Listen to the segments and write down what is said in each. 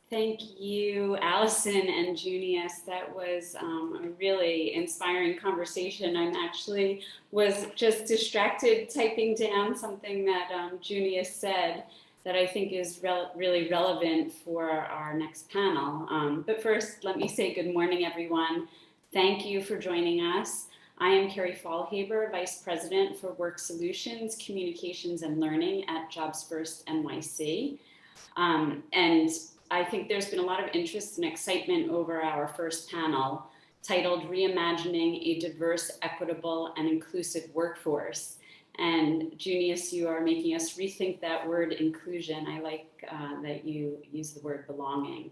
Thank you, Allison and Junius. That was a really inspiring conversation. Was just distracted typing down something that Junius said that I think is really relevant for our next panel. But first, let me say good morning, everyone. Thank you for joining us. I am Carrie Fallhaber, Vice President for Work Solutions, Communications and Learning at First NYC. And I think there's been a lot of interest and excitement over our first panel titled Reimagining a Diverse, Equitable, and Inclusive Workforce. And Junius, you are making us rethink that word inclusion. I like that you use the word belonging.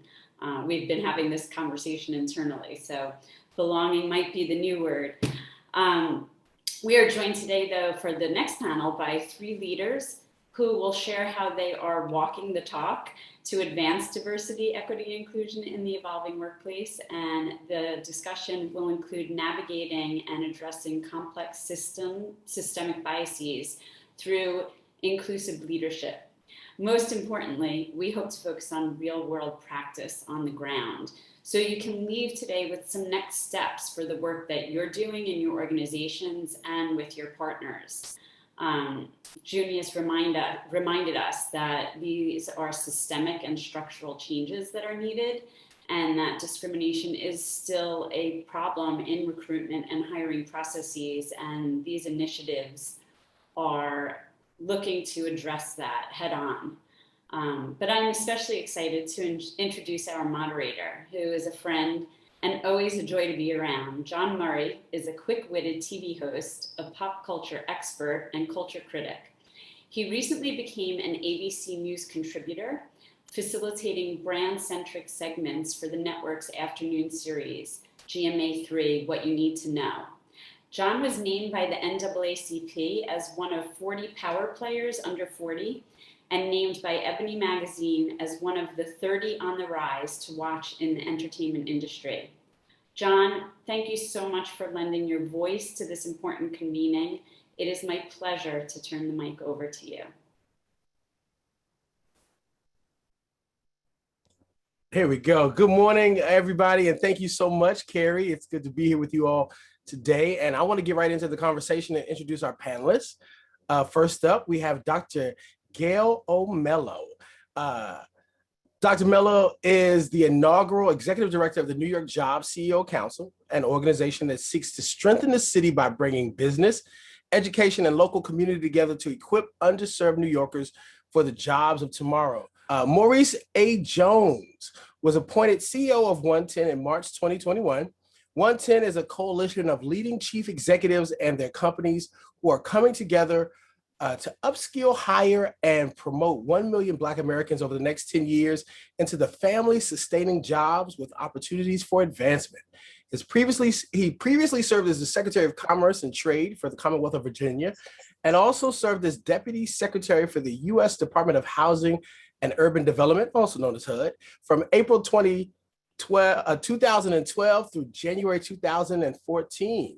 We've been having this conversation internally, so belonging might be the new word. We are joined today, though, for the next panel by 3 leaders who will share how they are walking the talk to advance diversity, equity, and inclusion in the evolving workplace. And the discussion will include navigating and addressing complex systemic biases through inclusive leadership. Most importantly, we hope to focus on real-world practice on the ground, so you can leave today with some next steps for the work that you're doing in your organizations and with your partners. Junius reminded us that these are systemic and structural changes that are needed, and that discrimination is still a problem in recruitment and hiring processes, and these initiatives are looking to address that head on. But I'm especially excited to introduce our moderator, who is a friend and always a joy to be around. John Murray is a quick-witted TV host, a pop culture expert, and culture critic. He recently became an ABC News contributor, facilitating brand-centric segments for the network's afternoon series, GMA3, What You Need to Know. John was named by the NAACP as one of 40 power players under 40, and named by Ebony Magazine as one of the 30 on the rise to watch in the entertainment industry. John, thank you so much for lending your voice to this important convening. It is my pleasure to turn the mic over to you. Here we go. Good morning, everybody, and thank you so much, Carrie. It's good to be here with you all today, and I want to get right into the conversation and introduce our panelists. First up, we have Dr. Gail O'Mello. Dr. Mello is the inaugural executive director of the New York Jobs CEO Council, an organization that seeks to strengthen the city by bringing business, education, and local community together to equip underserved New Yorkers for the jobs of tomorrow. Maurice A. Jones was appointed CEO of 110 in March 2021. 110 is a coalition of leading chief executives and their companies who are coming together to upskill, hire, and promote 1 million Black Americans over the next 10 years into the family-sustaining jobs with opportunities for advancement. He previously served as the Secretary of Commerce and Trade for the Commonwealth of Virginia, and also served as Deputy Secretary for the U.S. Department of Housing and Urban Development, also known as HUD, from April 2012 through January 2014.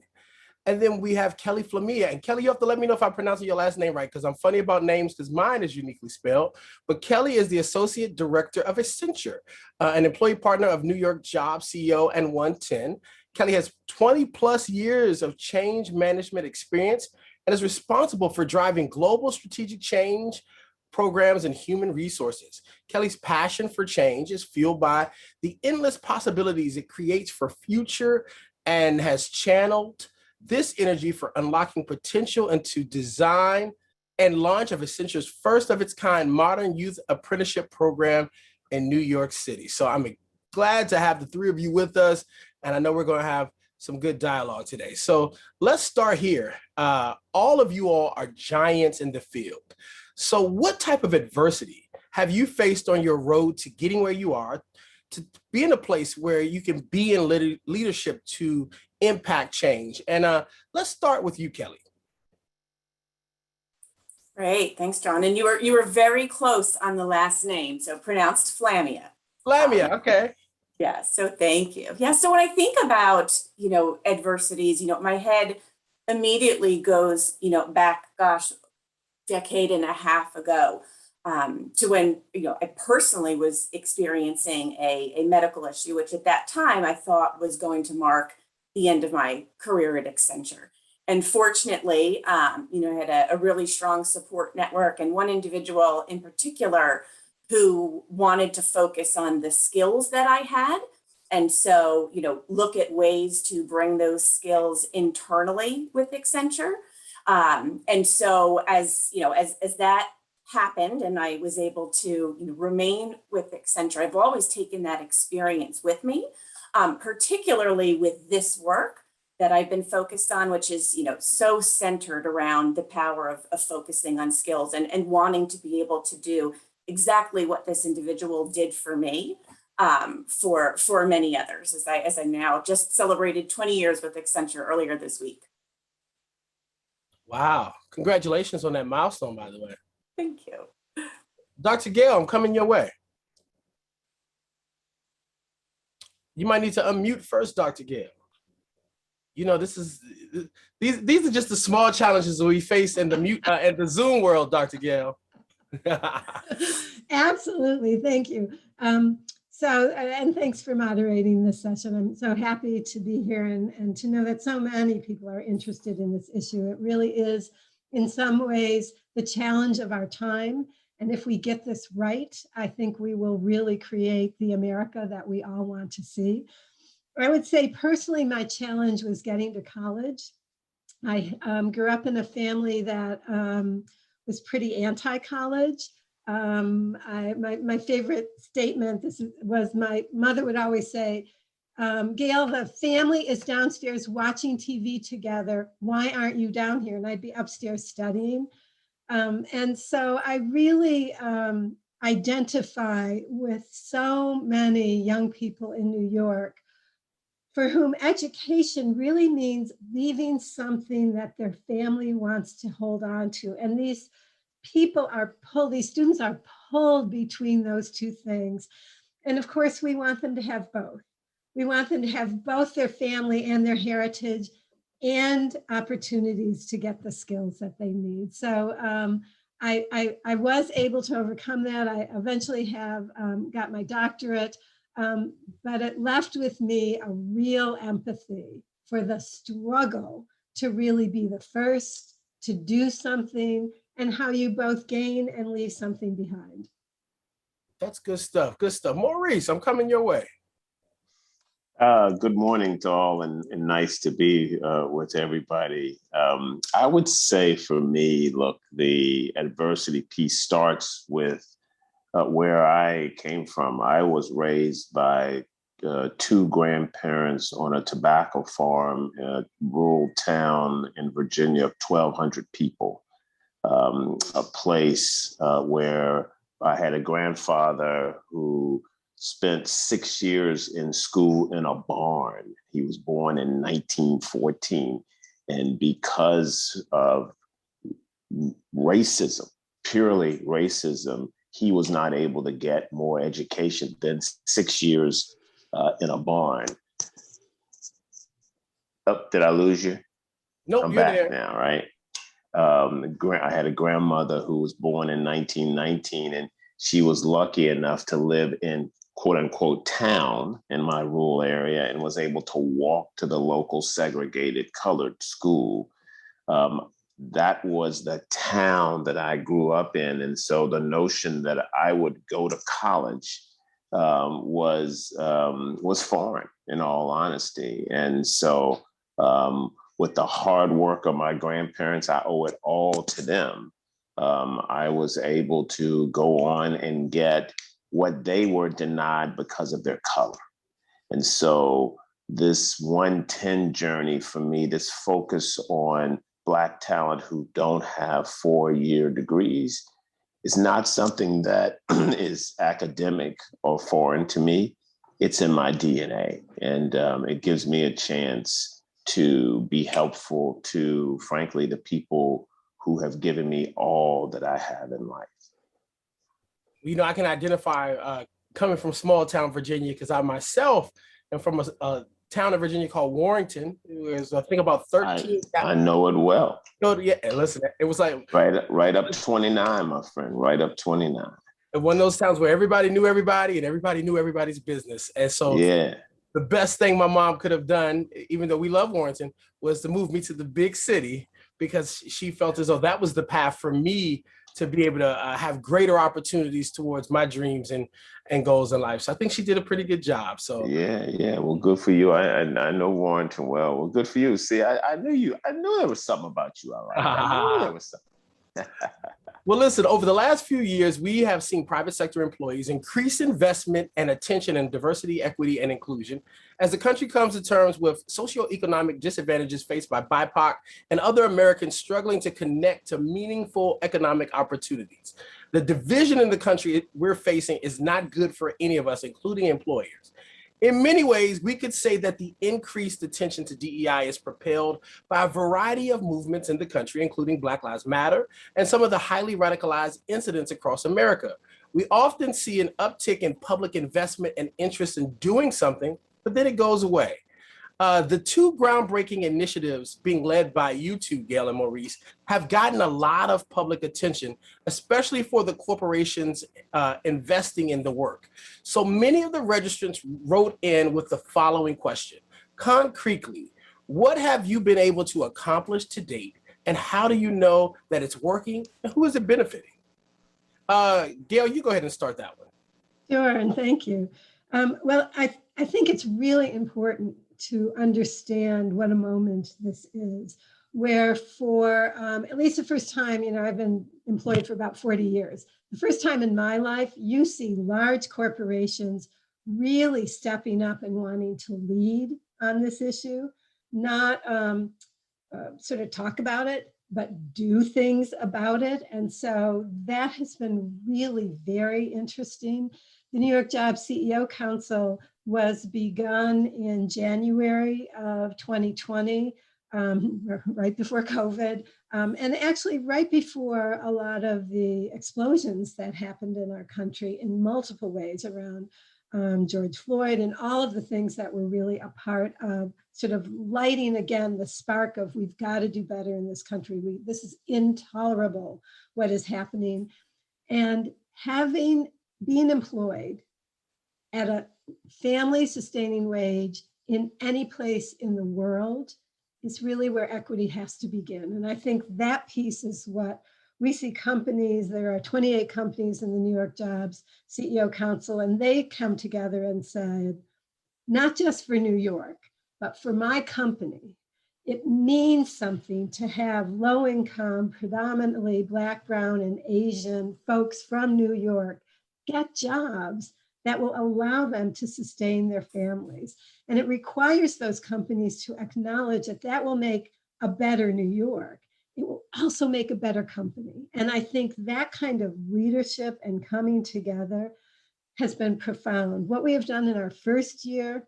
And then we have Kelly Flamia. And Kelly, you have to let me know if I'm pronouncing your last name right, because I'm funny about names because mine is uniquely spelled. But Kelly is the Associate Director of Accenture, an employee partner of New York Jobs CEO and 110. Kelly has 20 plus years of change management experience and is responsible for driving global strategic change programs and human resources. Kelly's passion for change is fueled by the endless possibilities it creates for future, and has channeled this energy for unlocking potential into design and launch of Accenture's first of its kind modern youth apprenticeship program in New York City. So I'm glad to have the 3 of you with us, and I know we're going to have some good dialogue today. So let's start here. All of you all are giants in the field. So what type of adversity have you faced on your road to getting where you are, to be in a place where you can be in leadership to impact change? And let's start with you, Kelly. Great, thanks, John. And you were very close on the last name, so pronounced Flamia. Flamia, okay. Yeah, so thank you. Yeah, so when I think about, adversities, my head immediately goes, back, gosh, decade and a half ago. to when, I personally was experiencing a medical issue, which at that time I thought was going to mark the end of my career at Accenture. And fortunately, I had a really strong support network, and one individual in particular who wanted to focus on the skills that I had. And so, look at ways to bring those skills internally with Accenture. And so as that happened and I was able to remain with Accenture, I've always taken that experience with me, particularly with this work that I've been focused on, which is so centered around the power of focusing on skills and wanting to be able to do exactly what this individual did for me, for many others, as I now just celebrated 20 years with Accenture earlier this week. Wow. Congratulations on that milestone, by the way. Thank you. Dr. Gail, I'm coming your way. You might need to unmute first, Dr. Gail. These are just the small challenges we face in the Zoom world, Dr. Gail. Absolutely, thank you. And thanks for moderating this session. I'm so happy to be here and to know that so many people are interested in this issue. It really is, in some ways, the challenge of our time. And if we get this right, I think we will really create the America that we all want to see. I would say personally, my challenge was getting to college. I grew up in a family that was pretty anti-college. My favorite statement was my mother would always say, Gail, the family is downstairs watching TV together. Why aren't you down here? And I'd be upstairs studying. And so I really identify with so many young people in New York for whom education really means leaving something that their family wants to hold on to. And these students are pulled between those two things. And of course, we want them to have both. We want them to have both their family and their heritage and opportunities to get the skills that they need. So I was able to overcome that. I eventually got my doctorate, but it left with me a real empathy for the struggle to really be the first to do something, and how you both gain and leave something behind. That's good stuff. Good stuff. Maurice, I'm coming your way. Good morning to all, and nice to be with everybody. I would say for me, look, the adversity piece starts with where I came from. I was raised by two grandparents on a tobacco farm in a rural town in Virginia of 1,200 people. A place where I had a grandfather who spent 6 years in school in a barn. He was born in 1914. And because of racism, purely racism, he was not able to get more education than 6 years in a barn. Oh, did I lose you? Nope, I'm you're back there. now, right? I had a grandmother who was born in 1919, and she was lucky enough to live in quote unquote town in my rural area and was able to walk to the local segregated colored school. That was the town that I grew up in. And so the notion that I would go to college was foreign, in all honesty. And so with the hard work of my grandparents, I owe it all to them. I was able to go on and get what they were denied because of their color. And so this 110 journey for me, this focus on Black talent who don't have 4-year degrees, is not something that is academic or foreign to me. It's in my DNA. And it gives me a chance to be helpful to, frankly, the people who have given me all that I have in life. I can identify coming from small town Virginia, because I myself am from a town in Virginia called Warrington. It was, I think, about 13. I know it well. Yeah, and listen, it was like right up 29, my friend, right up 29. one of those towns where everybody knew everybody and everybody knew everybody's business. And so yeah, the best thing my mom could have done, even though we love Warrington, was to move me to the big city, because she felt as though that was the path for me to be able to have greater opportunities towards my dreams and goals in life. So I think she did a pretty good job. So yeah. Well, good for you. I know Warrington well. Well, good for you. See, I knew there was something about you. All right, I knew there was something. Well, listen, over the last few years, we have seen private sector employees increase investment and attention in diversity, equity, and inclusion as the country comes to terms with socioeconomic disadvantages faced by BIPOC and other Americans struggling to connect to meaningful economic opportunities. The division in the country we're facing is not good for any of us, including employers. In many ways, we could say that the increased attention to DEI is propelled by a variety of movements in the country, including Black Lives Matter and some of the highly radicalized incidents across America. We often see an uptick in public investment and interest in doing something, but then it goes away. The two groundbreaking initiatives being led by you two, Gail and Maurice, have gotten a lot of public attention, especially for the corporations investing in the work. So many of the registrants wrote in with the following question. Concretely, what have you been able to accomplish to date, and how do you know that it's working, and who is it benefiting? Gail, you go ahead and start that one. Sure, and thank you. Well, I think it's really important to understand what a moment this is, where for at least the first time, I've been employed for about 40 years. The first time in my life, you see large corporations really stepping up and wanting to lead on this issue, not sort of talk about it, but do things about it. And so that has been really very interesting. The New York Jobs CEO Council was begun in January of 2020, right before COVID, and actually right before a lot of the explosions that happened in our country in multiple ways around George Floyd and all of the things that were really a part of sort of lighting again the spark of we've got to do better in this country. This is intolerable what is happening. And being employed at a family sustaining wage in any place in the world is really where equity has to begin. And I think that piece is what we see companies. There are 28 companies in the New York Jobs CEO Council, and they come together and said, not just for New York, but for my company, it means something to have low income, predominantly Black, Brown, and Asian folks from New York get jobs that will allow them to sustain their families. And it requires those companies to acknowledge that that will make a better New York. It will also make a better company. And I think that kind of leadership and coming together has been profound. What we have done in our first year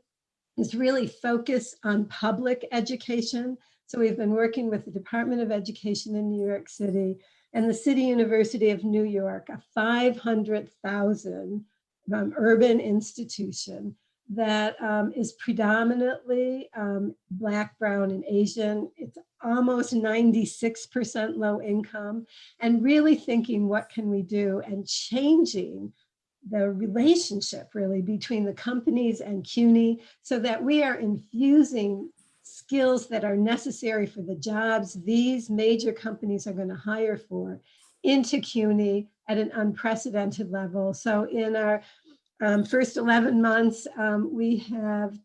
is really focus on public education. So we've been working with the Department of Education in New York City and the City University of New York, a 500,000 urban institution that is predominantly Black, Brown, and Asian. It's almost 96% low income, and really thinking what can we do and changing the relationship really between the companies and CUNY so that we are infusing skills that are necessary for the jobs these major companies are going to hire for into CUNY at an unprecedented level. So in our first 11 months, we have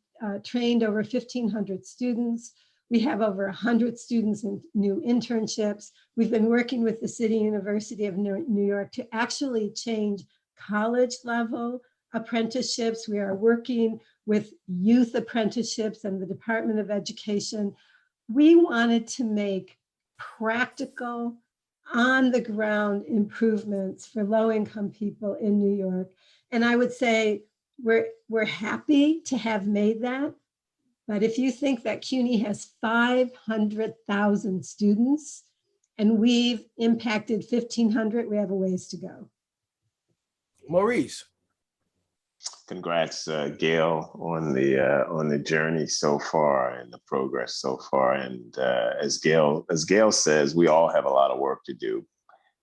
trained over 1,500 students. We have over 100 students in new internships. We've been working with the City University of New York to actually change college level apprenticeships. We are working with youth apprenticeships and the Department of Education. We wanted to make practical, on the ground improvements for low income people in New York. And I would say we're happy to have made that. But if you think that CUNY has 500,000 students and we've impacted 1,500, we have a ways to go. Maurice. Congrats, Gail, on the journey so far and the progress so far. And as Gail says, we all have a lot of work to do.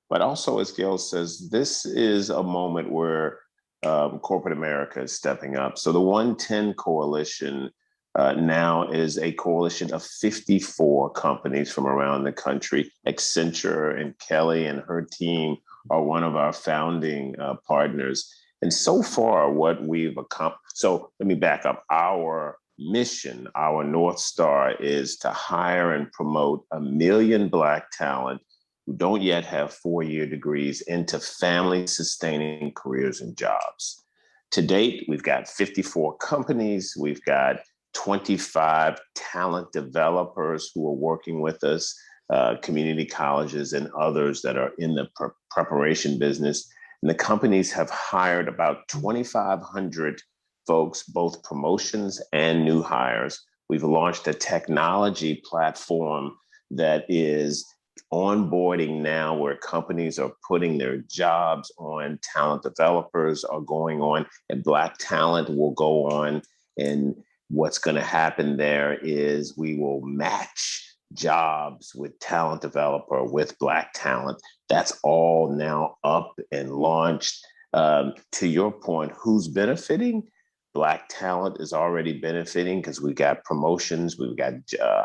But also, as Gail says, this is a moment where corporate America is stepping up. So the 110 Coalition now is a coalition of 54 companies from around the country. Accenture and Kelly and her team are one of our founding partners. And so far, what we've accomplished, so let me back up. Our mission, our North Star is to hire and promote 1 million Black talent who don't yet have 4-year degrees into family-sustaining careers and jobs. To date, we've got 54 companies, we've got 25 talent developers who are working with us, community colleges and others that are in the preparation business. And the companies have hired about 2,500 folks, both promotions and new hires. We've launched a technology platform that is onboarding now, where companies are putting their jobs on, talent developers are going on, and Black talent will go on. And what's going to happen there is we will match jobs with talent developer with Black talent. That's all now up and launched. To your point, who's benefiting? Black talent is already benefiting because we've got promotions, we've got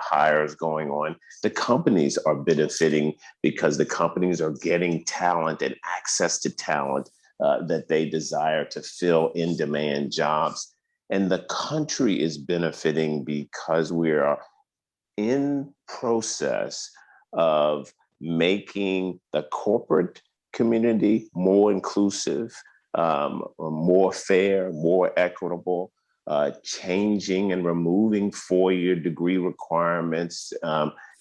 hires going on. The companies are benefiting because the companies are getting talent and access to talent that they desire to fill in-demand jobs. And the country is benefiting because we are in process of making the corporate community more inclusive, more fair, more equitable, changing and removing 4-year degree requirements.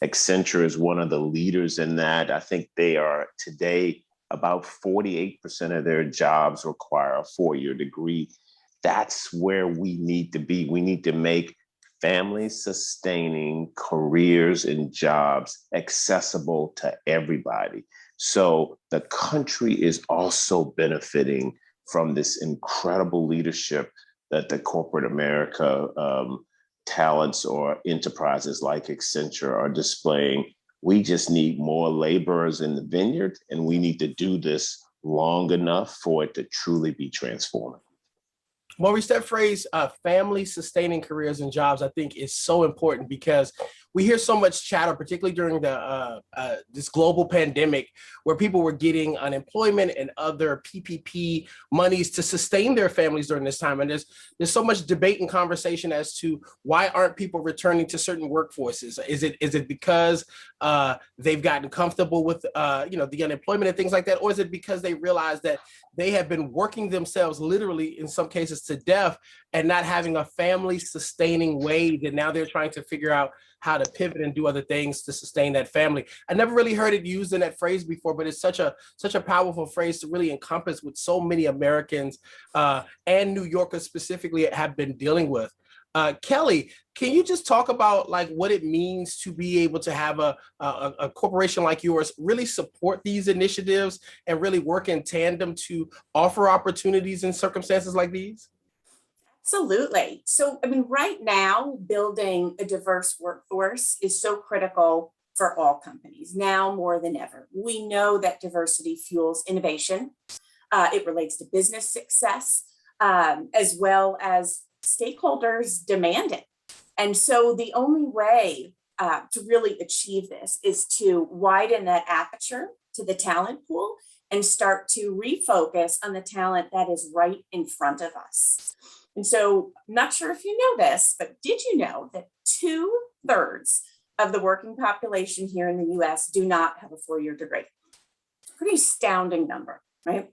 Accenture is one of the leaders in that. I think they are today about 48% of their jobs require a 4-year degree. That's where we need to be. We need to make family-sustaining careers and jobs accessible to everybody. So the country is also benefiting from this incredible leadership that the corporate America talents or enterprises like Accenture are displaying. We just need more laborers in the vineyard, and we need to do this long enough for it to truly be transformative. Maurice, that phrase, family sustaining careers and jobs, I think is so important because we hear so much chatter, particularly during the this global pandemic, where people were getting unemployment and other PPP monies to sustain their families during this time. And there's so much debate and conversation as to why aren't people returning to certain workforces? Is it because they've gotten comfortable with the unemployment and things like that, or is it because they realize that they have been working themselves literally in some cases to death and not having a family sustaining wage, and now they're trying to figure out how to pivot and do other things to sustain that family? I never really heard it used in that phrase before, but it's such a powerful phrase to really encompass what so many Americans and New Yorkers specifically have been dealing with. Kelly, can you just talk about like what it means to be able to have a corporation like yours really support these initiatives and really work in tandem to offer opportunities in circumstances like these? Absolutely. So, I mean, right now, building a diverse workforce is so critical for all companies, now more than ever. We know that diversity fuels innovation. It relates to business success, as well as stakeholders demand it. And so the only way to really achieve this is to widen that aperture to the talent pool and start to refocus on the talent that is right in front of us. And so I'm not sure if you know this, but did you know that 2/3 of the working population here in the US do not have a 4-year degree? Pretty astounding number, right?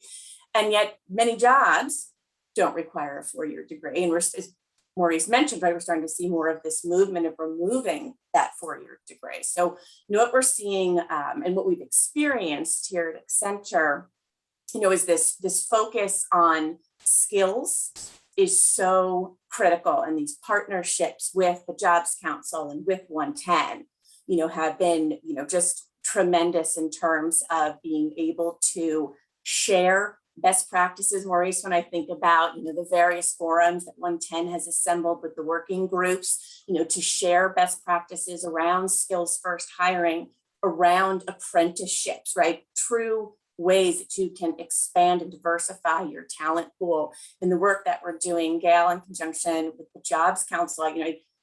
And yet many jobs don't require a 4-year degree. And as Maurice mentioned, right, we're starting to see more of this movement of removing that 4-year degree. So what we're seeing and what we've experienced here at Accenture, is this focus on skills is so critical. And these partnerships with the Jobs Council and with 110, have been, just tremendous in terms of being able to share best practices, Maurice, when I think about, the various forums that 110 has assembled with the working groups, to share best practices around skills first hiring, around apprenticeships, right? True ways that you can expand and diversify your talent pool. And the work that we're doing, Gail, in conjunction with the Jobs Council,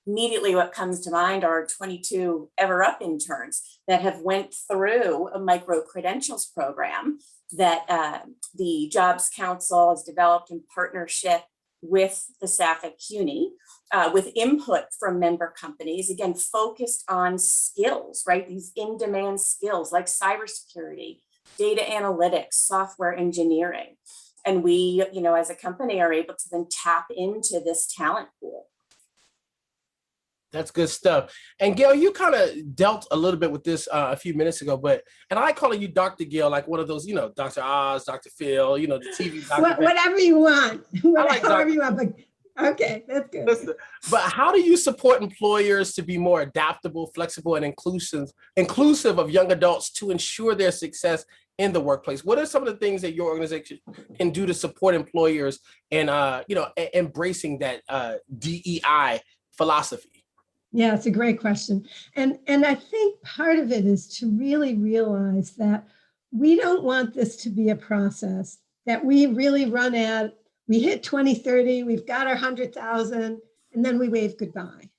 immediately what comes to mind are 22 Ever Up interns that have went through a micro credentials program that the Jobs Council has developed in partnership with the Suffolk CUNY, with input from member companies, again, focused on skills, right? These in-demand skills like cybersecurity, data analytics, software engineering. And we, as a company are able to then tap into this talent pool. That's good stuff. And Gail, you kind of dealt a little bit with this a few minutes ago, and I calling you Dr. Gail, like one of those, Dr. Oz, Dr. Phil, the TV doctor. Whatever you want, whatever you want. But okay, that's good. Listen, but how do you support employers to be more adaptable, flexible, and inclusive of young adults to ensure their success in the workplace? What are some of the things that your organization can do to support employers in, embracing that DEI philosophy? Yeah, it's a great question. And I think part of it is to really realize that we don't want this to be a process that we really run at. We hit 2030, we've got our 100,000, and then we wave goodbye.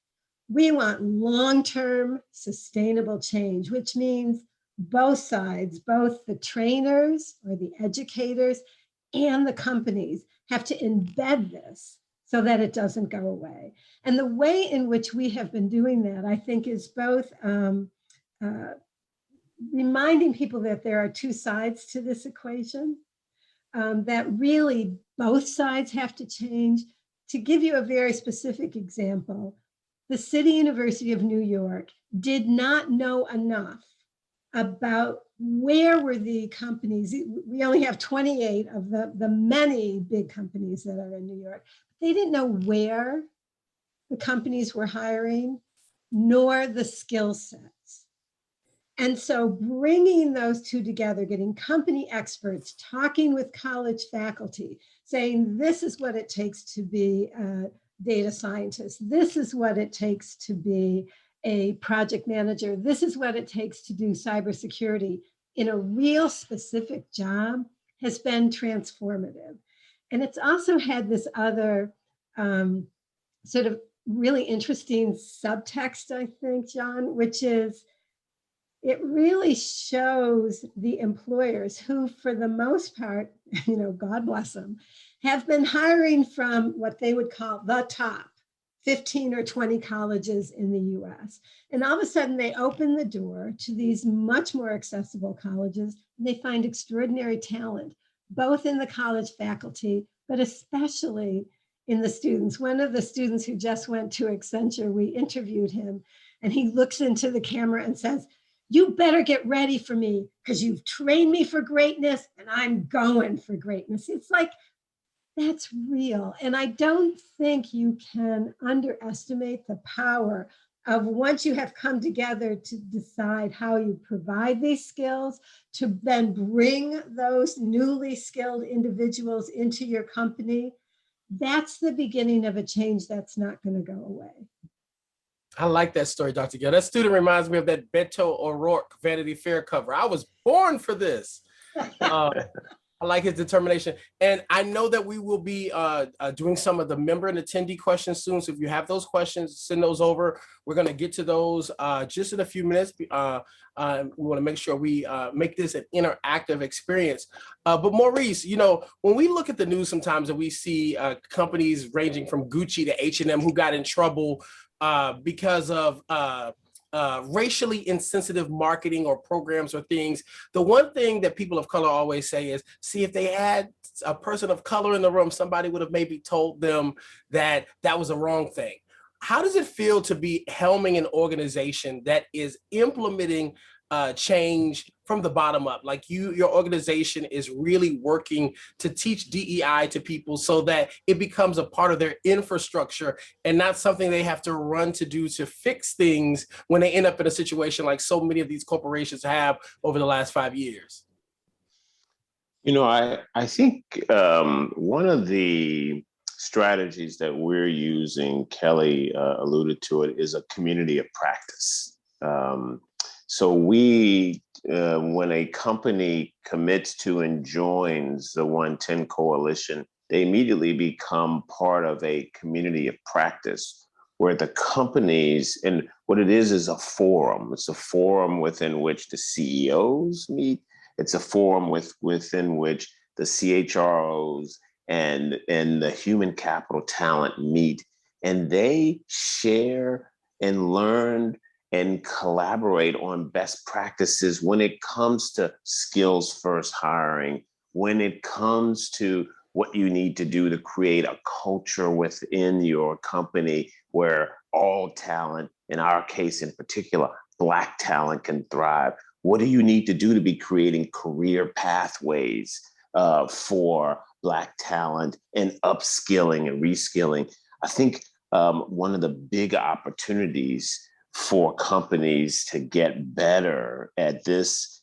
We want long-term sustainable change, which means both sides, both the trainers or the educators and the companies have to embed this so that it doesn't go away. And the way in which we have been doing that, I think, is both reminding people that there are two sides to this equation, that really both sides have to change. To give you a very specific example, the City University of New York did not know enough about where were the companies. We only have 28 of the many big companies that are in New York. They didn't know where the companies were hiring, nor the skill sets. And so bringing those two together, getting company experts, talking with college faculty, saying this is what it takes to be a data scientist, this is what it takes to be a project manager, this is what it takes to do cybersecurity in a real specific job, has been transformative. And it's also had this other sort of really interesting subtext, I think, John, which is it really shows the employers who, for the most part, God bless them, have been hiring from what they would call the top 15 or 20 colleges in the US. And all of a sudden they open the door to these much more accessible colleges, and they find extraordinary talent, both in the college faculty, but especially in the students. One of the students who just went to Accenture, we interviewed him, and he looks into the camera and says, "You better get ready for me because you've trained me for greatness and I'm going for greatness." It's like, that's real. And I don't think you can underestimate the power of, once you have come together to decide how you provide these skills, to then bring those newly skilled individuals into your company. That's the beginning of a change that's not going to go away. I like that story, Dr. Gill. That student reminds me of that Beto O'Rourke Vanity Fair cover. I was born for this. I like his determination. And I know that we will be doing some of the member and attendee questions soon. So if you have those questions, send those over. We're going to get to those just in a few minutes. We want to make sure we make this an interactive experience. But Maurice, when we look at the news sometimes and we see companies ranging from Gucci to H&M who got in trouble because of racially insensitive marketing or programs or things, the one thing that people of color always say is, see, if they had a person of color in the room, somebody would have maybe told them that that was a wrong thing. How does it feel to be helming an organization that is implementing change from the bottom up? Like your organization is really working to teach DEI to people so that it becomes a part of their infrastructure and not something they have to run to do to fix things when they end up in a situation like so many of these corporations have over the last 5 years. I think one of the strategies that we're using, Kelly alluded to it, is a community of practice. So when a company commits to and joins the 110 Coalition, they immediately become part of a community of practice where the companies, and what it is a forum. It's a forum within which the CEOs meet. It's a forum within which the CHROs and the human capital talent meet, and they share and learn and collaborate on best practices when it comes to skills first hiring, when it comes to what you need to do to create a culture within your company where all talent, in our case in particular, Black talent, can thrive. What do you need to do to be creating career pathways for Black talent and upskilling and reskilling? I think one of the big opportunities for companies to get better at this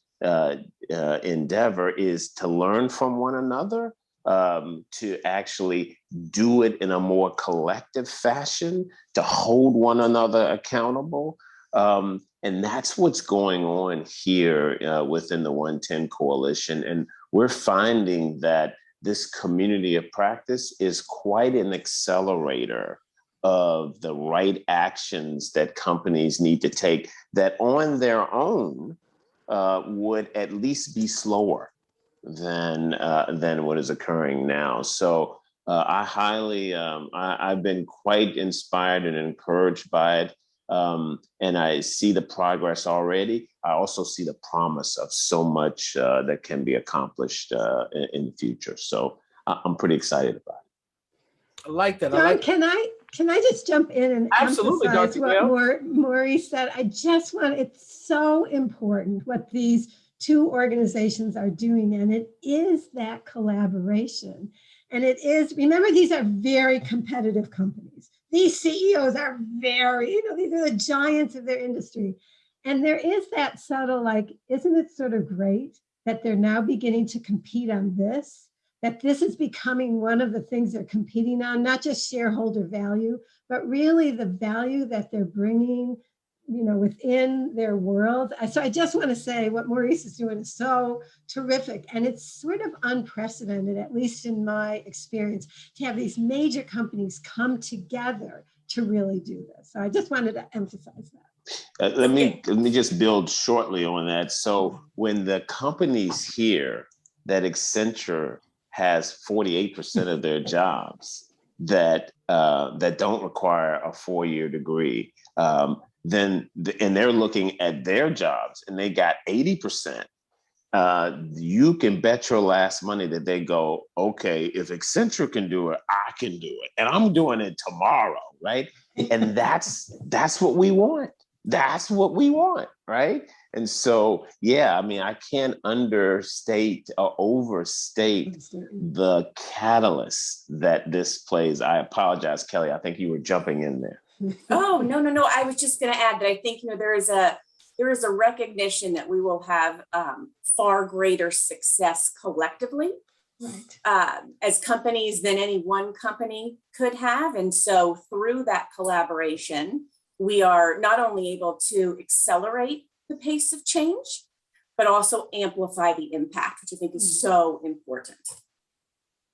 endeavor is to learn from one another, to actually do it in a more collective fashion, to hold one another accountable. And that's what's going on here within the 110 Coalition. And we're finding that this community of practice is quite an accelerator of the right actions that companies need to take that on their own would at least be slower than what is occurring now. So I've been quite inspired and encouraged by it. And I see the progress already. I also see the promise of so much that can be accomplished in the future. So I'm pretty excited about it. I like that. John, can I just jump in and Absolutely, emphasize Dr. what Maurice said? It's so important what these two organizations are doing, and it is that collaboration. And it is, remember, these are very competitive companies. These CEOs are these are the giants of their industry. And there is that subtle, isn't it sort of great that they're now beginning to compete on this? That this is becoming one of the things they're competing on, not just shareholder value, but really the value that they're bringing, within their world. So I just want to say what Maurice is doing is so terrific. And it's sort of unprecedented, at least in my experience, to have these major companies come together to really do this. So I just wanted to emphasize that. Let me just build shortly on that. So when the companies hear that Accenture has 48% of their jobs that don't require a 4-year degree, and they're looking at their jobs and they got 80%. You can bet your last money that they go, okay, if Accenture can do it, I can do it, and I'm doing it tomorrow, right? And that's what we want. That's what we want, right? And so, I can't understate or overstate the catalyst that this plays. I apologize, Kelly. I think you were jumping in there. Oh, no. I was just going to add that I think, there is a recognition that we will have far greater success collectively, right, as companies than any one company could have. And so through that collaboration, we are not only able to accelerate the pace of change, but also amplify the impact, which I think is so important.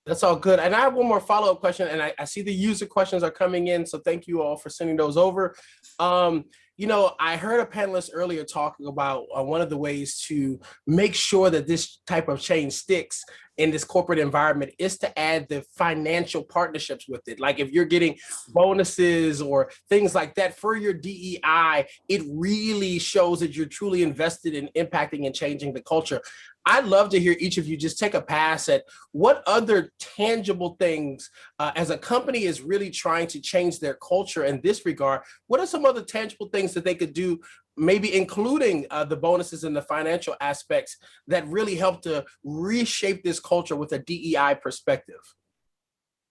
That's all good. And I have one more follow-up question, and I see the user questions are coming in, so thank you all for sending those over. I heard a panelist earlier talking about one of the ways to make sure that this type of change sticks in this corporate environment is to add the financial partnerships with it. Like if you're getting bonuses or things like that for your DEI, it really shows that you're truly invested in impacting and changing the culture. I'd love to hear each of you just take a pass at what other tangible things as a company is really trying to change their culture in this regard. What are some other tangible things that they could do, maybe including the bonuses and the financial aspects that really help to reshape this culture with a DEI perspective?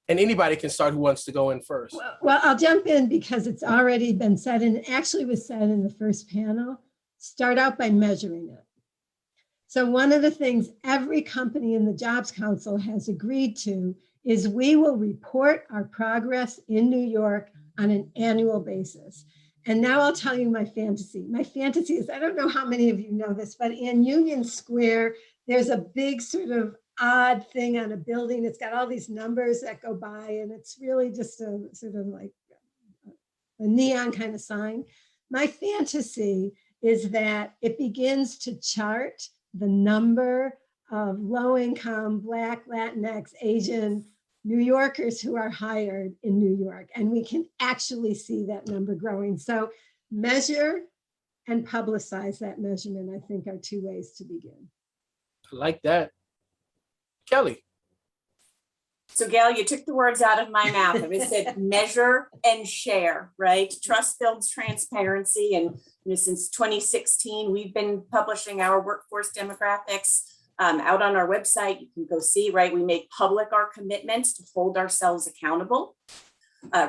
And anybody can start who wants to go in first. Well, I'll jump in because it's already been said, and it actually was said in the first panel. Start out by measuring it. So one of the things every company in the Jobs Council has agreed to is we will report our progress in New York on an annual basis. And now I'll tell you my fantasy. My fantasy is, I don't know how many of you know this, but in Union Square, there's a big sort of odd thing on a building. It's got all these numbers that go by, and it's really just a sort of like a neon kind of sign. My fantasy is that it begins to chart the number of low-income, Black, Latinx, Asian New Yorkers who are hired in New York, and we can actually see that number growing. So measure and publicize that measurement, I think, are two ways to begin. I like that. Kelly. So Gail, you took the words out of my mouth. I said measure and share, right? Trust builds transparency. And since 2016, we've been publishing our workforce demographics out on our website. You can go see, right? We make public our commitments to hold ourselves accountable.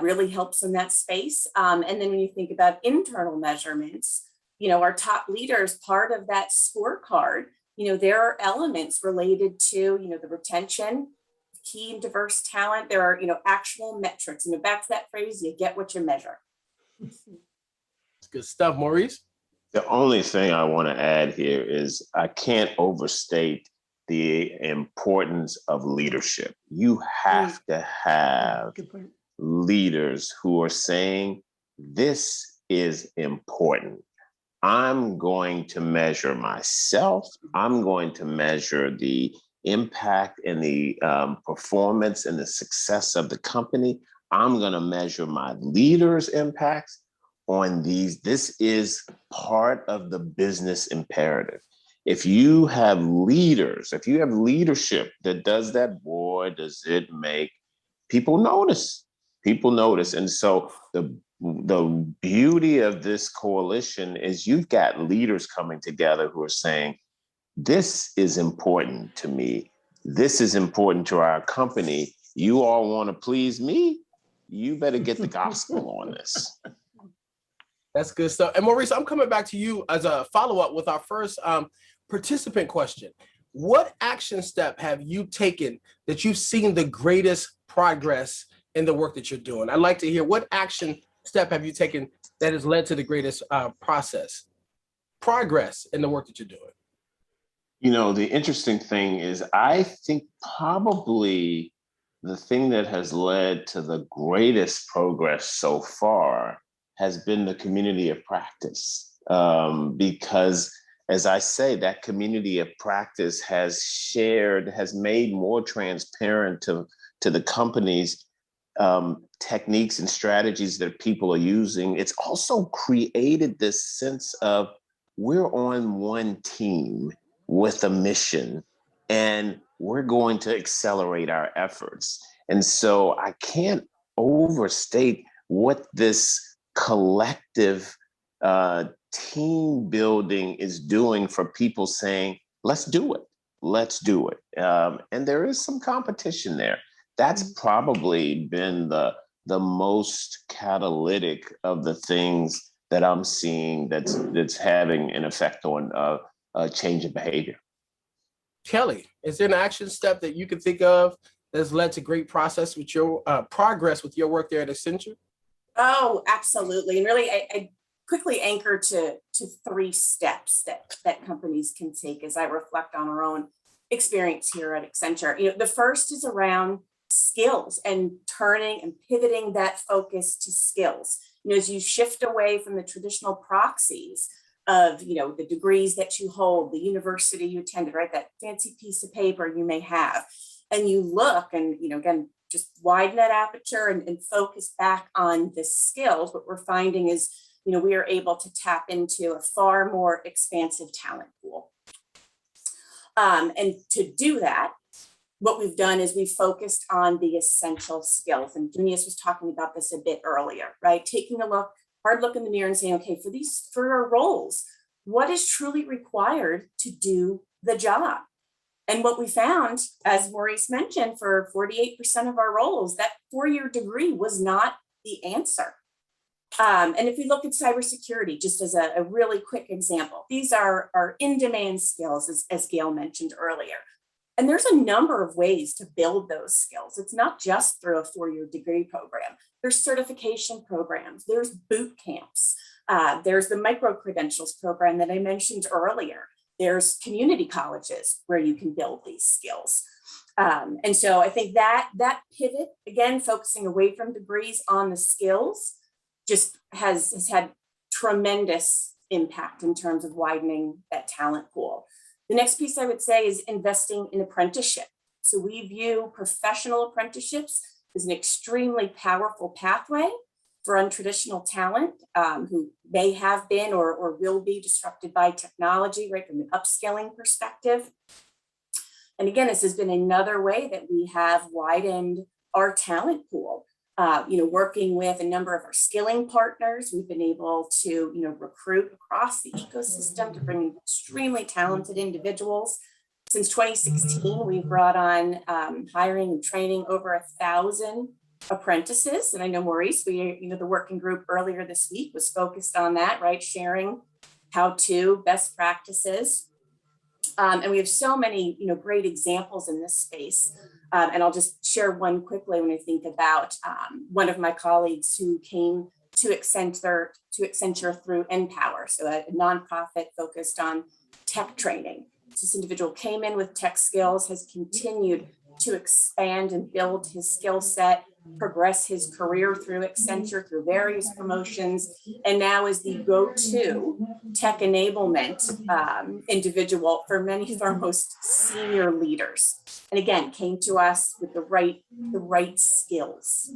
Really helps in that space. And then when you think about internal measurements, our top leaders, part of that scorecard, there are elements related to, the retention, key and diverse talent. There are, actual metrics. Back to that phrase, you get what you measure. It's good stuff, Maurice. The only thing I want to add here is I can't overstate the importance of leadership. You have to have leaders who are saying, this is important. I'm going to measure myself. I'm going to measure the impact and the performance and the success of the company. I'm going to measure my leaders' impacts on these. This is part of the business imperative. If you have leaders, if you have leadership that does that, boy, does it make people notice. People notice. And so the beauty of this coalition is you've got leaders coming together who are saying, this is important to me. This is important to our company. You all want to please me? You better get the gospel on this. That's good stuff. And Maurice, I'm coming back to you as a follow-up with our first participant question. What action step have you taken that you've seen the greatest progress in the work that you're doing? I'd like to hear, what action step have you taken that has led to the greatest progress in the work that you're doing? The interesting thing is, I think probably the thing that has led to the greatest progress so far has been the community of practice. Because, as I say, that community of practice has made more transparent to the companies techniques and strategies that people are using. It's also created this sense of we're on one team with a mission, and we're going to accelerate our efforts. And so I can't overstate what this collective team building is doing for people saying, let's do it. Let's do it. And there is some competition there. That's probably been the most catalytic of the things that I'm seeing that's having an effect on a change in behavior. Kelly, is there an action step that you can think of that's led to great progress with your work there at Accenture? Oh, absolutely. And really, I quickly anchor to 3 steps that companies can take as I reflect on our own experience here at Accenture. The first is around skills and turning and pivoting that focus to skills. As you shift away from the traditional proxies of, the degrees that you hold, the university you attended, right? That fancy piece of paper you may have. And you look and, again, just widen that aperture and focus back on the skills. What we're finding is, we are able to tap into a far more expansive talent pool. And to do that, what we've done is we've focused on the essential skills. And Junius was talking about this a bit earlier, right? Taking a hard look in the mirror and saying, okay, for our roles, what is truly required to do the job? And what we found, as Maurice mentioned, for 48% of our roles, that 4-year degree was not the answer. And if we look at cybersecurity, just as a really quick example, these are in-demand skills, as Gail mentioned earlier. And there's a number of ways to build those skills. It's not just through a 4-year degree program. There's certification programs, there's boot camps, there's the micro-credentials program that I mentioned earlier. There's community colleges where you can build these skills. And so I think that pivot, again, focusing away from degrees on the skills, just has had tremendous impact in terms of widening that talent pool. The next piece I would say is investing in apprenticeship. So we view professional apprenticeships as an extremely powerful pathway for untraditional talent who may have been or will be disrupted by technology, right, from an upskilling perspective. And again, this has been another way that we have widened our talent pool. Working with a number of our skilling partners, we've been able to, recruit across the ecosystem to bring in extremely talented individuals. Since 2016, we've brought on hiring and training over 1,000 apprentices. And I know Maurice, the working group earlier this week was focused on that, right? Sharing how-to best practices. And we have so many, great examples in this space. And I'll just share one quickly when I think about one of my colleagues who came to Accenture through Empower, so a nonprofit focused on tech training. This individual came in with tech skills, has continued to expand and build his skill set, progress his career through Accenture, through various promotions, and now is the go-to tech enablement individual for many of our most senior leaders. And again, came to us with the right skills.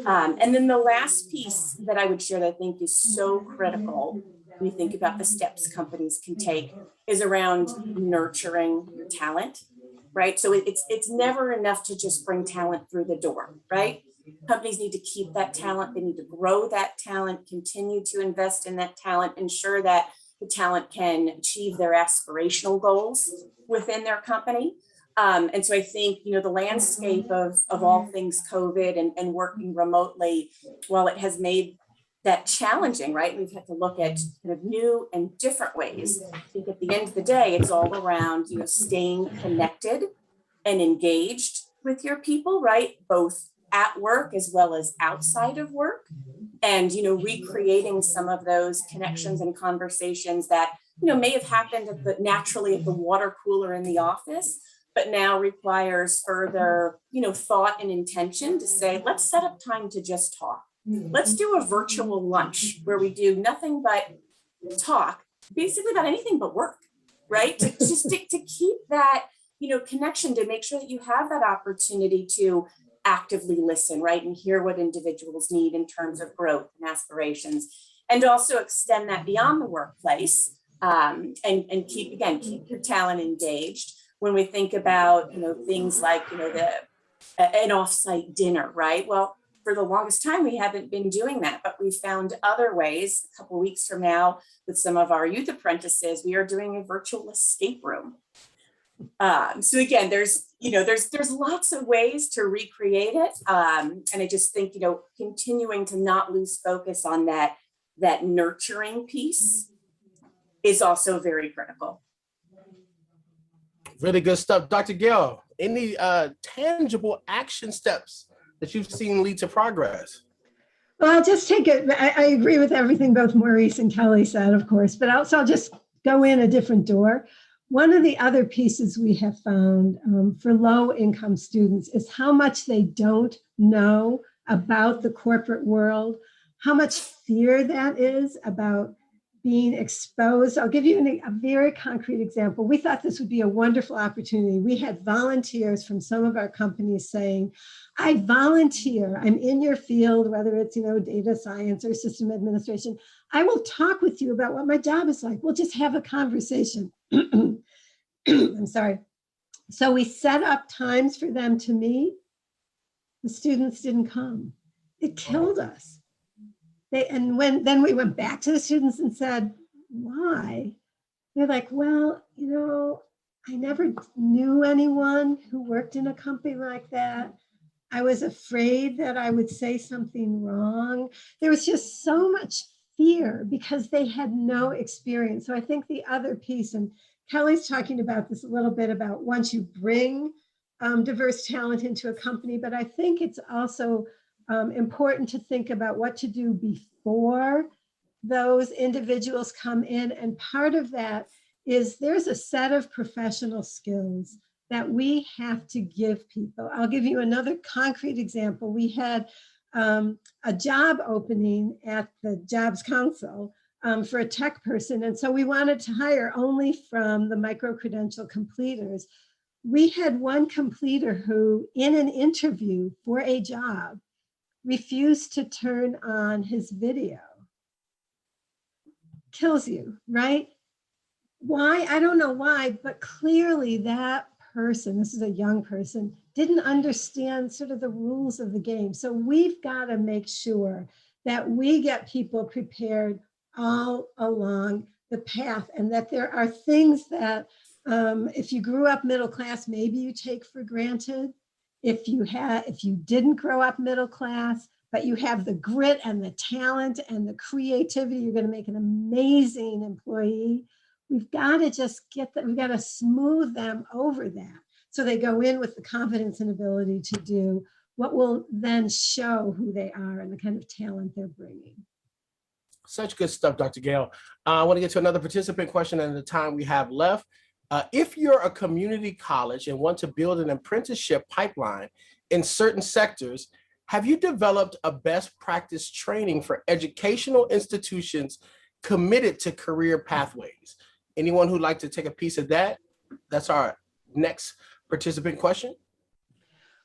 And then the last piece that I would share that I think is so critical when you think about the steps companies can take is around nurturing your talent. Right. So it's never enough to just bring talent through the door, right? Companies need to keep that talent. They need to grow that talent, continue to invest in that talent, ensure that the talent can achieve their aspirational goals within their company. And so I think, the landscape of all things COVID and working remotely, while it has made that challenging, right? We've had to look at kind of new and different ways. I think at the end of the day, it's all around, staying connected and engaged with your people, right? Both at work as well as outside of work. And, recreating some of those connections and conversations that, may have happened naturally at the water cooler in the office, but now requires further, thought and intention to say, let's set up time to just talk. Let's do a virtual lunch where we do nothing but talk, basically about anything but work, right? To keep that, connection, to make sure that you have that opportunity to actively listen, right? And hear what individuals need in terms of growth and aspirations, and also extend that beyond the workplace and keep your talent engaged. When we think about, things like, an offsite dinner, right? Well, for the longest time, we haven't been doing that, but we found other ways. A couple of weeks from now, with some of our youth apprentices, we are doing a virtual escape room. So again, there's lots of ways to recreate it. And I just think, continuing to not lose focus on that nurturing piece is also very critical. Really good stuff. Dr. Gail, any tangible action steps that you've seen lead to progress? Well, I'll just take it. I agree with everything both Maurice and Kelly said, of course, but also I'll just go in a different door. One of the other pieces we have found for low-income students is how much they don't know about the corporate world, how much fear that is about being exposed. I'll give you a very concrete example. We thought this would be a wonderful opportunity. We had volunteers from some of our companies saying, I volunteer, I'm in your field, whether it's, data science or system administration. I will talk with you about what my job is like. We'll just have a conversation. I'm sorry. So we set up times for them to meet. The students didn't come. It killed us. Then we went back to the students and said, why? They're like, well, I never knew anyone who worked in a company like that. I was afraid that I would say something wrong. There was just so much fear because they had no experience. So I think the other piece, and Kelly's talking about this a little bit about once you bring diverse talent into a company, but I think it's also important to think about what to do before those individuals come in. And part of that is there's a set of professional skills that we have to give people. I'll give you another concrete example. We had a job opening at the Jobs Council for a tech person. And so we wanted to hire only from the micro-credential completers. We had one completer who, in an interview for a job, refused to turn on his video. Kills you, right? Why? I don't know why, but clearly that person, this is a young person, didn't understand sort of the rules of the game. So we've got to make sure that we get people prepared all along the path, and that there are things that if you grew up middle class, maybe you take for granted. If you didn't grow up middle class, but you have the grit and the talent and the creativity, you're going to make an amazing employee. We've got to just get that. We've got to smooth them over that, so they go in with the confidence and ability to do what will then show who they are and the kind of talent they're bringing. Such good stuff, Dr. Gale. I want to get to another participant question in the time we have left. If you're a community college and want to build an apprenticeship pipeline in certain sectors, have you developed a best practice training for educational institutions committed to career pathways? Anyone who'd like to take a piece of that? That's our next participant question.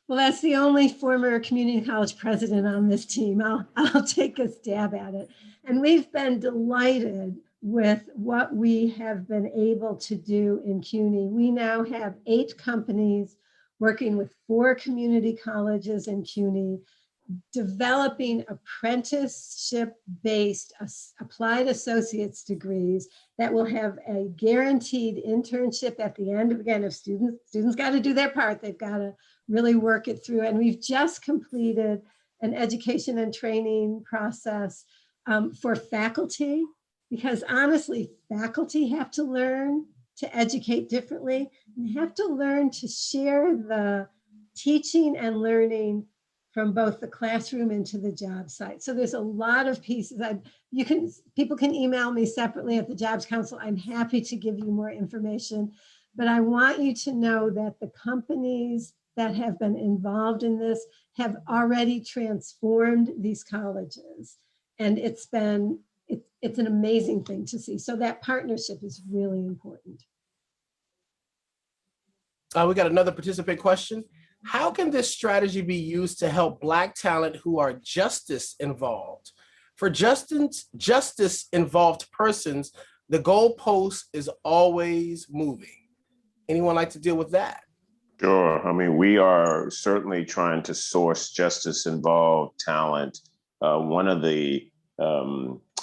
Well, that's the only former community college president on this team. I'll take a stab at it. And we've been delighted with what we have been able to do in CUNY. We now have 8 companies working with 4 community colleges in CUNY, developing apprenticeship-based applied associate's degrees that will have a guaranteed internship at the end. Again, if students got to do their part, they've got to really work it through. And we've just completed an education and training process for faculty, because honestly, faculty have to learn to educate differently and have to learn to share the teaching and learning from both the classroom into the job site. So there's a lot of pieces. People can email me separately at the Jobs Council. I'm happy to give you more information, but I want you to know that the companies that have been involved in this have already transformed these colleges. And it's an amazing thing to see. So that partnership is really important. We got another participant question. How can this strategy be used to help Black talent who are justice involved? For justice involved persons, the goalpost is always moving. Anyone like to deal with that? Sure. I mean, we are certainly trying to source justice involved talent. One of the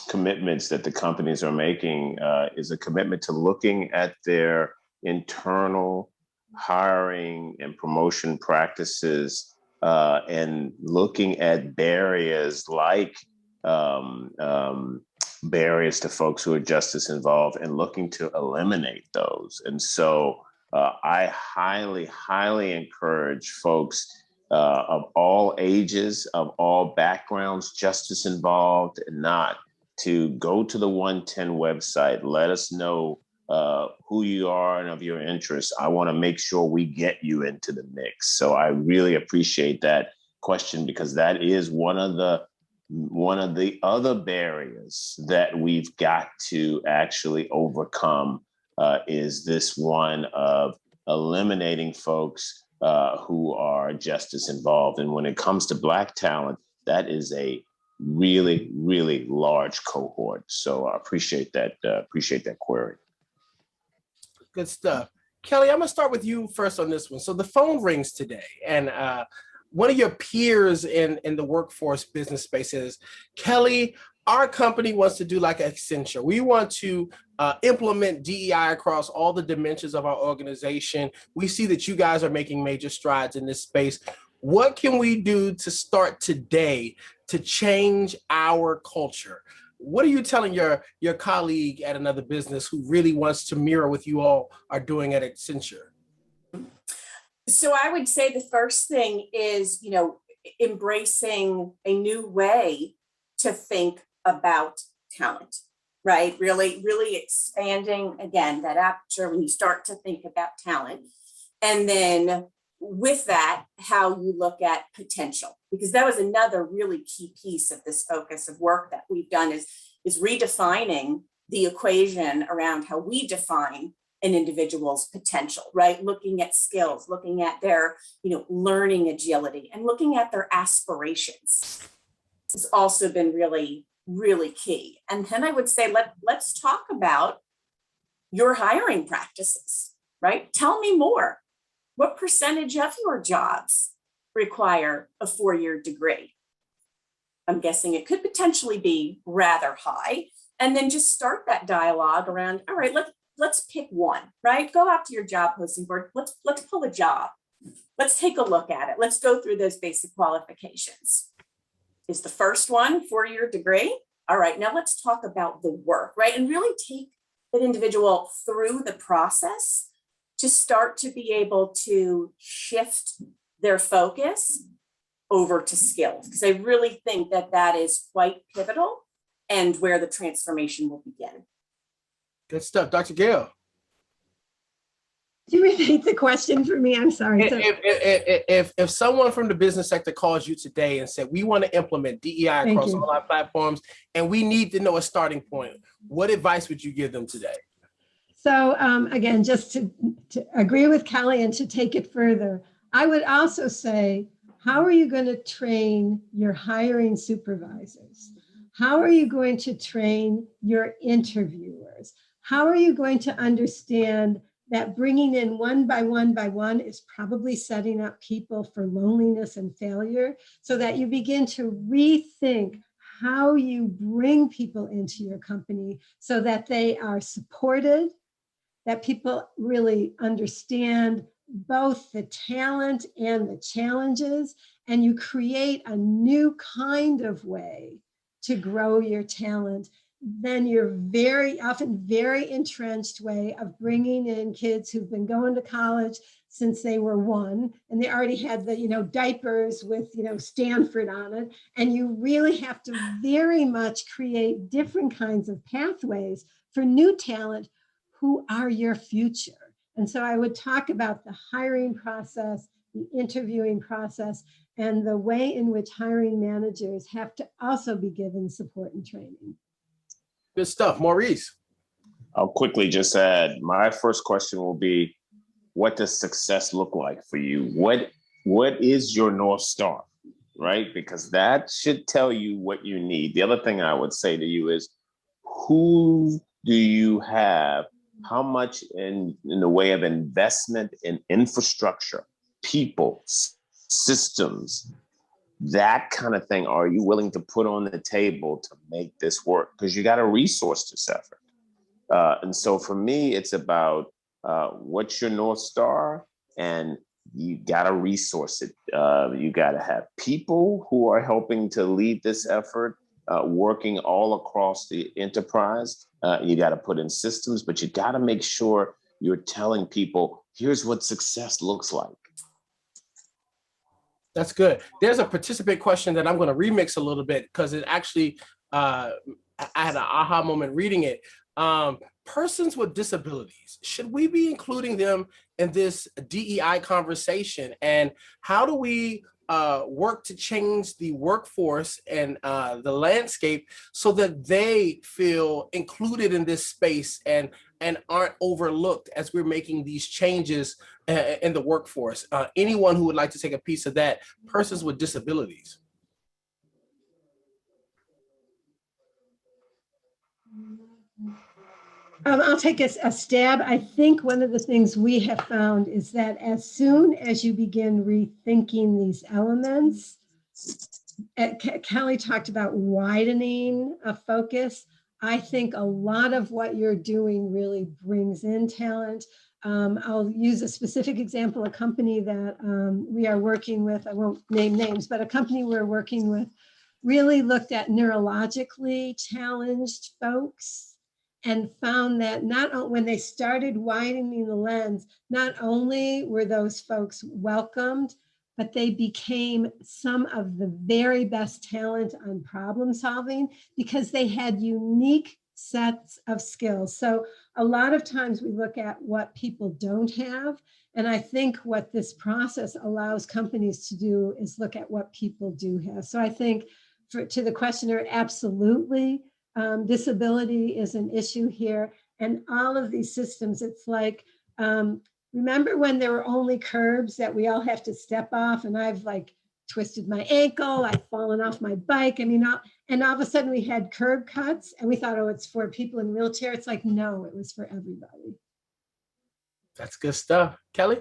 commitments that the companies are making is a commitment to looking at their internal hiring and promotion practices and looking at barriers like barriers to folks who are justice involved and looking to eliminate those. And so I highly, highly encourage folks of all ages, of all backgrounds, justice involved and not, to go to the 110 website. Let us know who you are and of your interests. I want to make sure we get you into the mix. So I really appreciate that question, because that is one of the other barriers that we've got to actually overcome, is this one of eliminating folks who are justice involved. And when it comes to Black talent, that is a really, really large cohort. So I appreciate that query. Good stuff. Kelly, I'm gonna start with you first on this one. So the phone rings today, and one of your peers in the workforce business space is, Kelly, our company wants to do like Accenture. We want to implement DEI across all the dimensions of our organization. We see that you guys are making major strides in this space. What can we do to start today to change our culture? What are you telling your colleague at another business who really wants to mirror what you all are doing at Accenture? So I would say the first thing is, embracing a new way to think about talent, right? Really, really expanding, again, that aperture when you start to think about talent. And then with that, how you look at potential, because that was another really key piece of this focus of work that we've done is redefining the equation around how we define an individual's potential, right? Looking at skills, looking at their, learning agility, and looking at their aspirations has also been really, really key. And then I would say, let's talk about your hiring practices, right? Tell me more. What percentage of your jobs require a 4-year degree? I'm guessing it could potentially be rather high. And then just start that dialogue around, all right, let's pick one, right? Go out to your job posting board. Let's pull a job. Let's take a look at it. Let's go through those basic qualifications. Is the first one 4-year degree? All right, now let's talk about the work, right? And really take that individual through the process to start to be able to shift their focus over to skills. Because I really think that that is quite pivotal and where the transformation will begin. Good stuff. Dr. Gale. Do you repeat the question for me? I'm sorry. If someone from the business sector calls you today and said, we want to implement DEI across all our platforms and we need to know a starting point, what advice would you give them today? So again, just to agree with Kelly and to take it further, I would also say, how are you going to train your hiring supervisors? How are you going to train your interviewers? How are you going to understand that bringing in one by one is probably setting up people for loneliness and failure, so that you begin to rethink how you bring people into your company so that they are supported, that people really understand both the talent and the challenges, and you create a new kind of way to grow your talent than your very often very entrenched way of bringing in kids who've been going to college since they were 1 and they already had the diapers with Stanford on it, and you really have to very much create different kinds of pathways for new talent who are your future. And so I would talk about the hiring process, the interviewing process, and the way in which hiring managers have to also be given support and training. Good stuff. Maurice. I'll quickly just add, my first question will be, what does success look like for you? What is your North Star, right? Because that should tell you what you need. The other thing I would say to you is, who do you have? How much in the way of investment in infrastructure, people, systems, that kind of thing are you willing to put on the table to make this work? Because you got to resource this effort. And so for me, it's about what's your North Star, and you got to resource it. You got to have people who are helping to lead this effort, working all across the enterprise. You got to put in systems, but you got to make sure you're telling people, here's what success looks like. That's good. There's a participant question that I'm going to remix a little bit because it actually, I had an aha moment reading it. Persons with disabilities, should we be including them in this DEI conversation? And how do we work to change the workforce and the landscape so that they feel included in this space and aren't overlooked as we're making these changes in the workforce? Anyone who would like to take a piece of that, persons with disabilities. I'll take a stab. I think one of the things we have found is that as soon as you begin rethinking these elements, Kelly talked about widening a focus. I think a lot of what you're doing really brings in talent. I'll use a specific example, a company that we are working with, I won't name names, but a company we're working with really looked at neurologically challenged folks and found that when they started widening the lens, not only were those folks welcomed, but they became some of the very best talent on problem solving because they had unique sets of skills. So a lot of times we look at what people don't have. And I think what this process allows companies to do is look at what people do have. So I think to the questioner, absolutely, disability is an issue here. And all of these systems, it's like, remember when there were only curbs that we all have to step off, and I've like twisted my ankle, I've fallen off my bike. I mean, and all of a sudden we had curb cuts and we thought, oh, it's for people in wheelchairs. It's like, no, it was for everybody. That's good stuff. Kelly?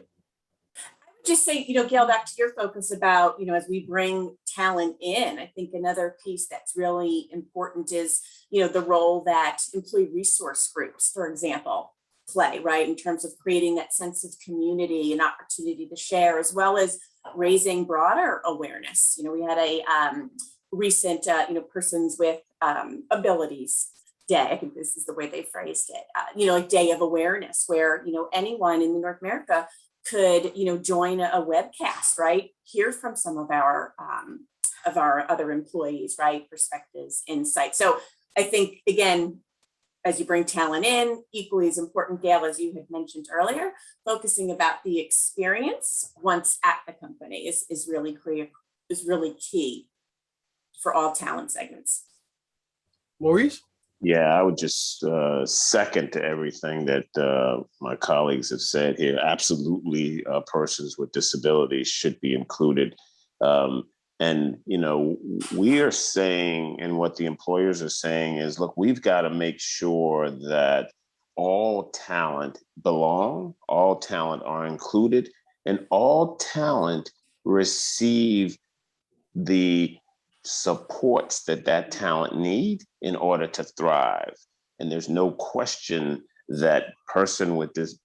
Just say, Gail, back to your focus about, as we bring talent in, I think another piece that's really important is, the role that employee resource groups, for example, play, right, in terms of creating that sense of community and opportunity to share, as well as raising broader awareness. We had a recent, persons with abilities day. I think this is the way they phrased it, like day of awareness, where, anyone in North America could, join a webcast, right? Hear from some of our other employees, right? Perspectives, insights. So I think, again, as you bring talent in, equally as important, Gail, as you had mentioned earlier, focusing about the experience once at the company is really key for all talent segments. Maurice? Yeah, I would just second to everything that my colleagues have said here. Absolutely, persons with disabilities should be included. And, we are saying, and what the employers are saying is, look, we've got to make sure that all talent belong, all talent are included, and all talent receive the supports that talent need in order to thrive. And there's no question that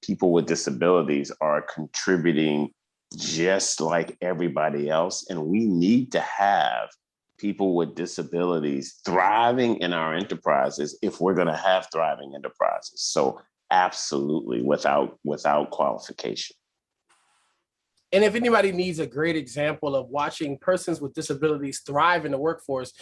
people with disabilities are contributing just like everybody else. And we need to have people with disabilities thriving in our enterprises if we're going to have thriving enterprises. So absolutely, without qualification. And if anybody needs a great example of watching persons with disabilities thrive in the workforce,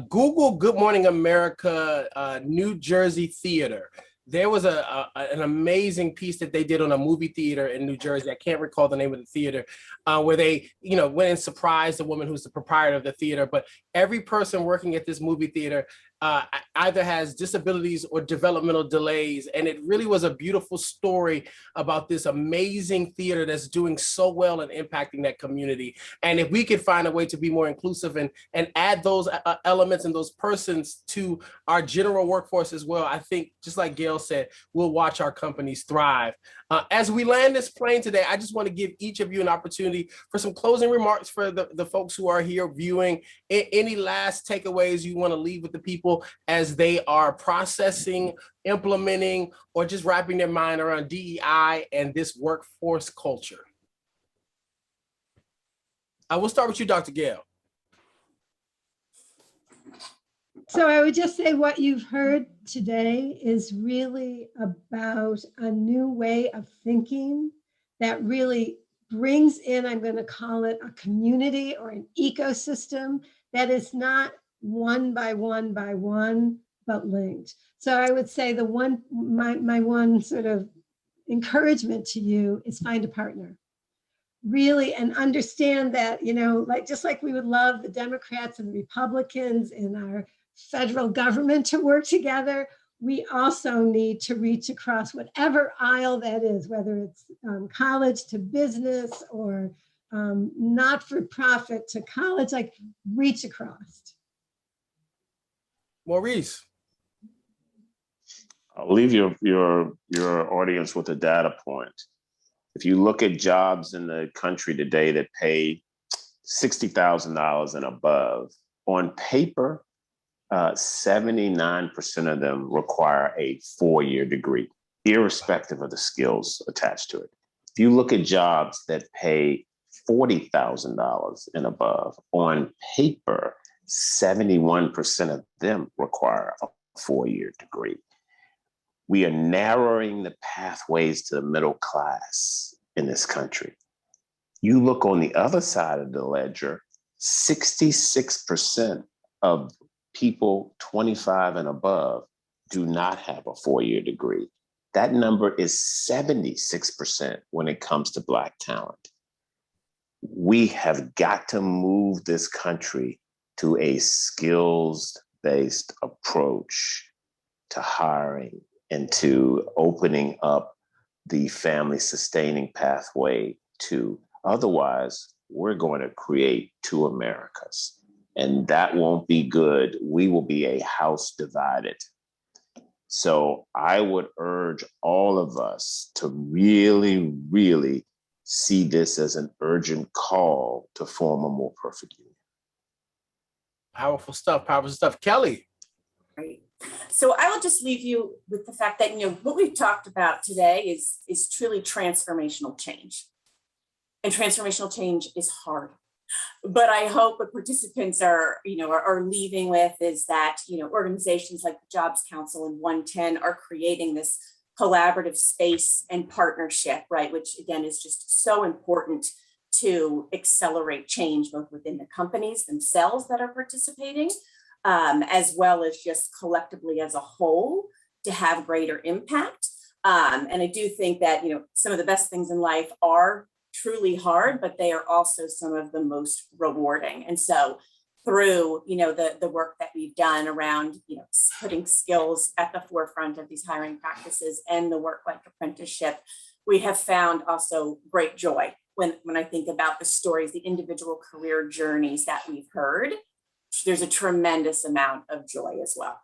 Google Good Morning America, New Jersey Theater. There was an amazing piece that they did on a movie theater in New Jersey. I can't recall the name of the theater, where they, went and surprised the woman who's the proprietor of the theater. But every person working at this movie theater either has disabilities or developmental delays. And it really was a beautiful story about this amazing theater that's doing so well and impacting that community. And if we could find a way to be more inclusive and add those elements and those persons to our general workforce as well, I think, just like Gail said, we'll watch our companies thrive. As we land this plane today, I just want to give each of you an opportunity for some closing remarks for the folks who are here viewing. Any last takeaways you want to leave with the people as they are processing, implementing, or just wrapping their mind around DEI and this workforce culture? I will start with you, Dr. Gail. So I would just say what you've heard today is really about a new way of thinking that really brings in, I'm going to call it a community or an ecosystem that is not one by one by one, but linked. So I would say my one sort of encouragement to you is find a partner. Really, and understand that, just like we would love the Democrats and the Republicans in our federal government to work together, we also need to reach across whatever aisle that is, whether it's college to business or not-for-profit to college, like reach across. Maurice. I'll leave your audience with a data point. If you look at jobs in the country today that pay $60,000 and above, on paper, 79% of them require a 4-year degree. irrespective of the skills attached to it. If you look at jobs that pay $40,000 and above, on paper, 71% of them require a 4-year degree. We are narrowing the pathways to the middle class in this country. You look on the other side of the ledger, 66% of people 25 and above do not have a 4-year degree. That number is 76% when it comes to Black talent. We have got to move this country to a skills-based approach to hiring and to opening up the family sustaining pathway to. Otherwise, we're going to create two Americas, and that won't be good. We will be a house divided. So I would urge all of us to really, really see this as an urgent call to form a more perfect union. Powerful stuff, powerful stuff. Kelly. Right. So I will just leave you with the fact that, what we've talked about today is truly transformational change. And transformational change is hard. But I hope what participants are leaving with is that, organizations like the Jobs Council and 110 are creating this collaborative space and partnership, right? Which again is just so important to accelerate change both within the companies themselves that are participating, as well as just collectively as a whole to have greater impact. And I do think that, some of the best things in life are truly hard, but they are also some of the most rewarding. And so through, the work that we've done around, putting skills at the forefront of these hiring practices and the work like apprenticeship, we have found also great joy when I think about the stories, the individual career journeys that we've heard. There's a tremendous amount of joy as well.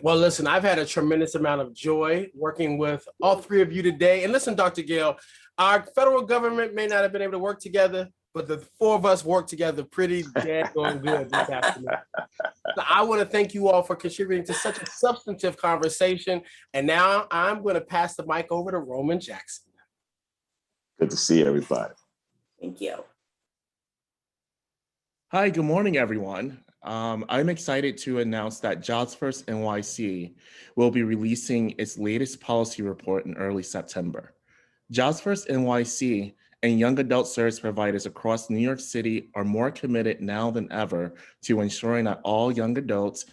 Well, listen, I've had a tremendous amount of joy working with all three of you today. And listen, Dr. Gill, our federal government may not have been able to work together, but the four of us worked together pretty daggone good this afternoon. So I want to thank you all for contributing to such a substantive conversation. And now I'm going to pass the mic over to Roman Jackson. Good to see everybody. Thank you. Hi, good morning, everyone. I'm excited to announce that Jobs First NYC will be releasing its latest policy report in early September. Jobs First NYC and young adult service providers across New York City are more committed now than ever to ensuring that all young adults,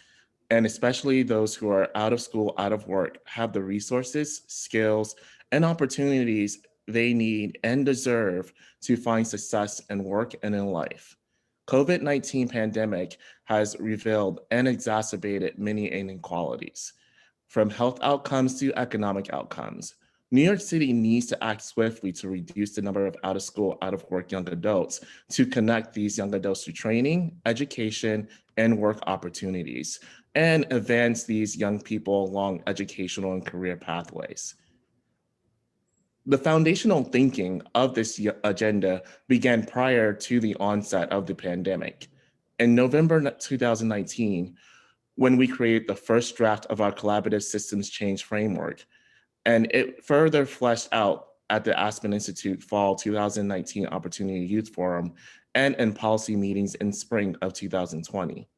and especially those who are out of school, out of work, have the resources, skills, and opportunities they need and deserve to find success in work and in life. COVID-19 pandemic has revealed and exacerbated many inequalities, from health outcomes to economic outcomes. New York City needs to act swiftly to reduce the number of out of school, out of work young adults, to connect these young adults to training, education, and work opportunities, and advance these young people along educational and career pathways. The foundational thinking of this agenda began prior to the onset of the pandemic. In November 2019, when we created the first draft of our collaborative systems change framework, and it further fleshed out at the Aspen Institute Fall 2019 Opportunity Youth Forum and in policy meetings in spring of 2020.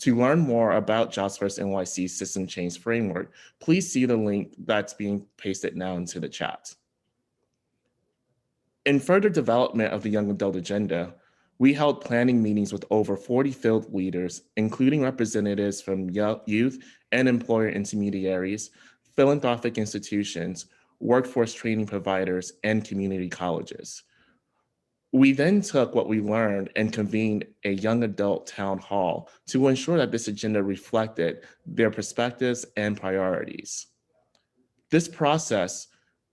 To learn more about Jobs First NYC System Change Framework, please see the link that's being pasted now into the chat. In further development of the Young Adult Agenda, we held planning meetings with over 40 field leaders, including representatives from youth and employer intermediaries, philanthropic institutions, workforce training providers, and community colleges. We then took what we learned and convened a young adult town hall to ensure that this agenda reflected their perspectives and priorities. This process,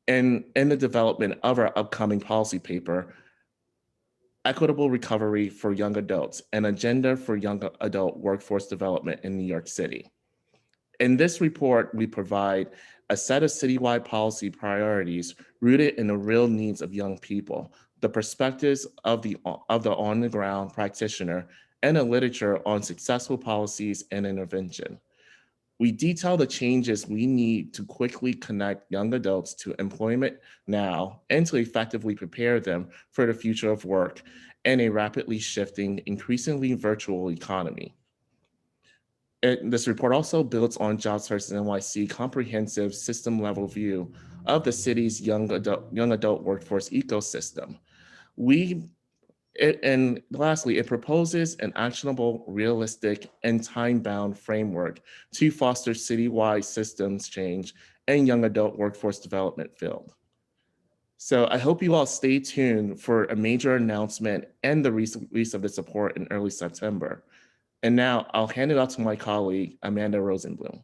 and in the development of our upcoming policy paper, Equitable Recovery for Young Adults, an agenda for young adult workforce development in New York City. In this report, we provide a set of citywide policy priorities rooted in the real needs of young people, the perspectives of the on-the-ground practitioner, and a literature on successful policies and intervention. We detail the changes we need to quickly connect young adults to employment now and to effectively prepare them for the future of work in a rapidly shifting, increasingly virtual economy. This report also builds on Jobs First NYC comprehensive system-level view of the city's young adult workforce ecosystem. And lastly, it proposes an actionable, realistic, and time-bound framework to foster citywide systems change in young adult workforce development field. So I hope you all stay tuned for a major announcement and the release of this report in early September. And now I'll hand it off to my colleague, Amanda Rosenblum.